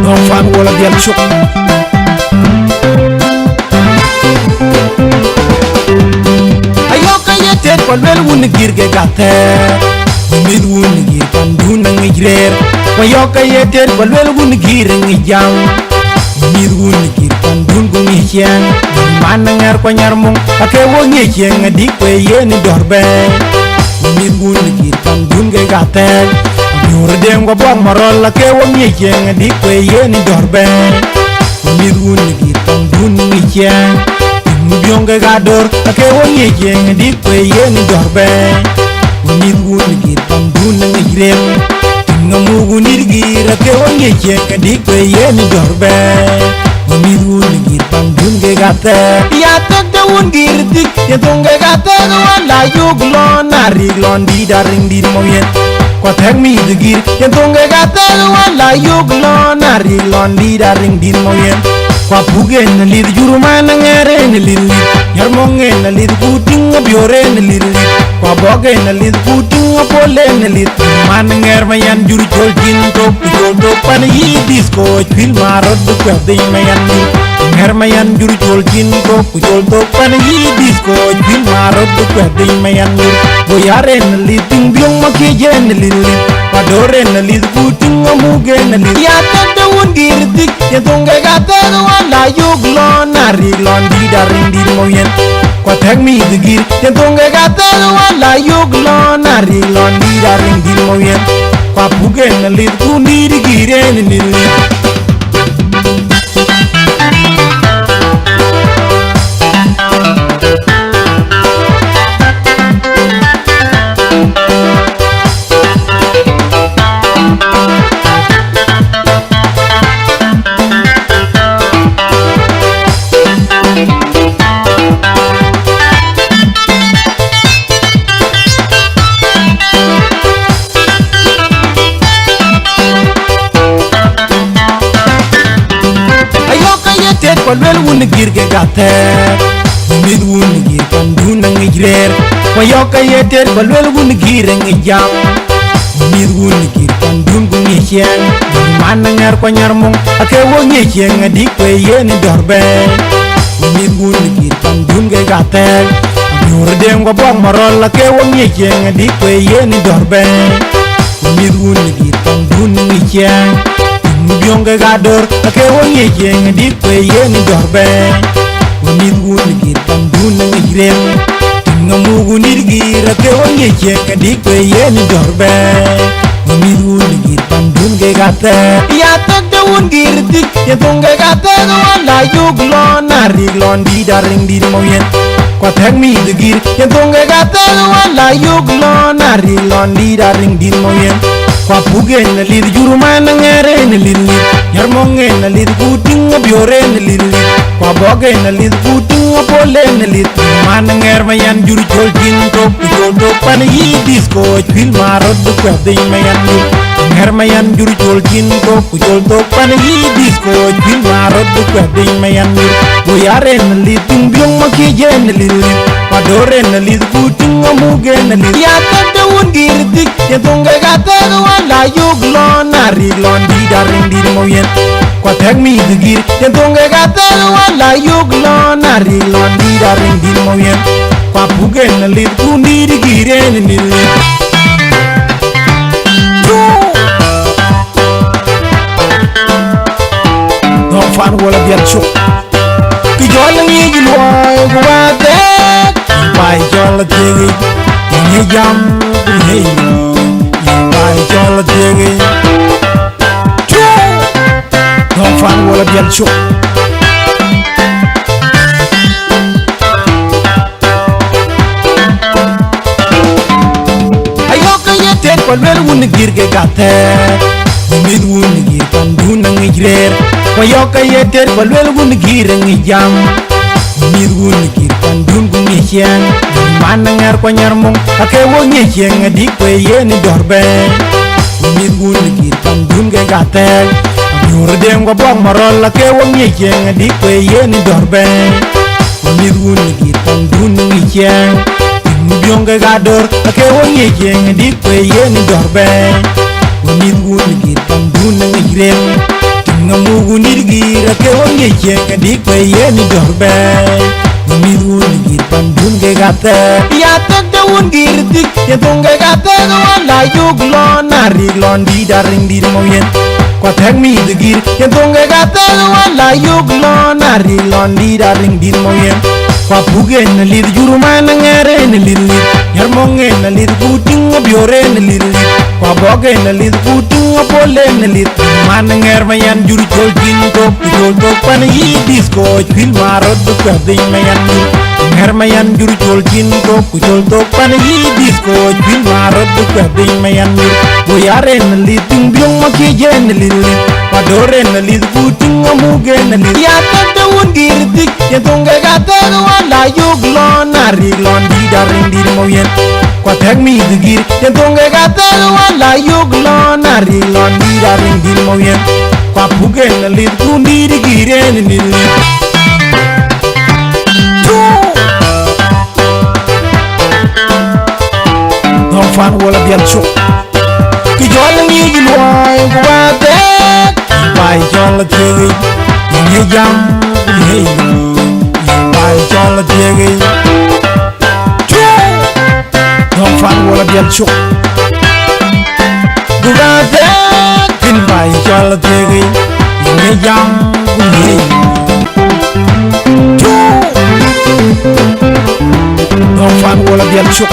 Don't find all of them shook. Ayoka yetet palwel wun girge gate. Mid wun gir panduna ngijrer. Ayoka yetet palwel wun gir ngijam. Mid wun gir pandun gungichen. Manangar kwanyarmung ake wongichen ngadik we yeni dorbe. Mid wun gir pandun ge gate. Nyurdem go bong marol ake wongichen ngadik we yeni dorbe. Mid wun gir pandun ngichen. Mubionge gador ake wongichen ngadik we yeni dorbe. Mid wun gir pandun ngirem. Ngamugu nirgir ake wongichen ngadik we yeni dorbe. Mid wun gir pandun ge gate. Ya tek de wun gir dik ya tunge gate wala yuglo nariglon di daring di moyen. Kwa tek mi de gir ya tunge gate wala yuglo nariglon di daring di moyen. Kwa pugen na lid juruman ngere na lid yarmongen na lid puting biore na lid kwa bogen na lid puting pole na lid man nger mayan juru chol jin tok chol tok pan yi disco fil marot du kwa de mayan nger mayan juru chol jin tok chol tok pan yi disco fil marot du kwa de mayan bo yare na lid ting biong makeje na lid padore na lid puting amugen na lid ya ta wun girdik ya tunga gate wala yuglo nariglon di daring di moyen kwa tek mi de gir ya tunga gate wala yuglo nariglon di daring di moyen kwa pugen na lid kundi di giren ni palwel wun girge gate. Mid wun gir panduna ngijrer. Wayoka yeter palwel wun gir ngijam. Mid wun gir pandun gungichen. Manangar kwanyarmung ake wongichen ngadik we yeni dorbe. Mid wun gir pandun ge gate. Nyurdem go bong marol ake wongichen ngadik we yeni dorbe. Mid wun gir pandun ngichen. Mubionge gador ake wongichen ngadik we yeni dorbe. Mid wun gir pandun ngirem. Ngamugu nirgir ake wongichen ngadik we yeni dorbe. Mid wun gir pandun ge gate. Ya tek de wun gir dik ya tunge gate wala yuglo nariglon di daring di moyen. Kwa tek mi de gir ya tunge gate wala yuglo nariglon di daring di moyen. Kwa pugen na lid juruman ngere na lid yarmongen na lid puting biore na lid kwa bogen na lid puting pole na lid man nger mayan juru chol jin tok chol tok pan yi disco fil marot du kwa de mayan nger mayan juru chol jin tok chol tok pan yi disco fil marot du kwa de mayan bo yare na lid tung biong makeje na lid padore na lid puting amugen na lid ya ta wun gir dik ya tunga gate wala yuglo nariglon di daring di moyen kwa tek mi de gir ya tunga gate wala yuglo nariglon di daring di moyen kwa pugen na lid kundi di giren ni no fan wala biar chuk ki jolang yi jilway kwa tek bai jol tegi ni jam hey bai jol tegi no fan wala biar chuk ayoka yetet palwel wun girge gate. Mid wun gir panduna ngijrer. Wayoka yeter palwel wun gir ngijam. Mid wun gir pandun gungichen. Manangar kwanyarmung ake wongichen ngadik we yeni dorbe. Mid wun gir pandun ge gate. Nyurdem go bong marol ake wongichen ngadik we yeni dorbe. Mid wun gir pandun ngichen. Mubionga gador ake wonye jeng di kwe yen dorbe Unid wun gir pandun ngirem Tinga mugu nirgir ake wonye jeng di kwe yen dorbe Unid wun gir pandun ge gate Ya tek de wun gir dik ya tunge gate wala yug lon nari lon di daring di moyen Kwa tek mi de gir ya tunge gate wala yug lon nari lon di daring di moyen Kwa puge na lid juruma na ngere na lid Yarmonge na lid kuting biore na lid Kwa boge na lid kuting pole na lid Man nger mayan juru chol jintok Jintok pan yi disco Chil marot duka ding mayan juru Nger mayan juru chol jintok Jintok pan yi disco Chil marot duka ding mayan juru Boyare na lid ting biong makije na lid Padore na lid kuting amuge na lid Ya tante wun girtik Ya tunga gata la yug lon nari lon di daring di moyen Kwa tek mi de gir ya tunga gata la yug lon nari lon di daring di moyen Kwa puge na lid kundi di gire ni ni Don fan wala bial chok Ki jol ni gilwai kwa tek Bai jol tegi Nye jam Nye Bai jol tegi Don fan wala bial chok Kwa tek Kin bai jol tegi Nye jam Nye Don fan wala bial chok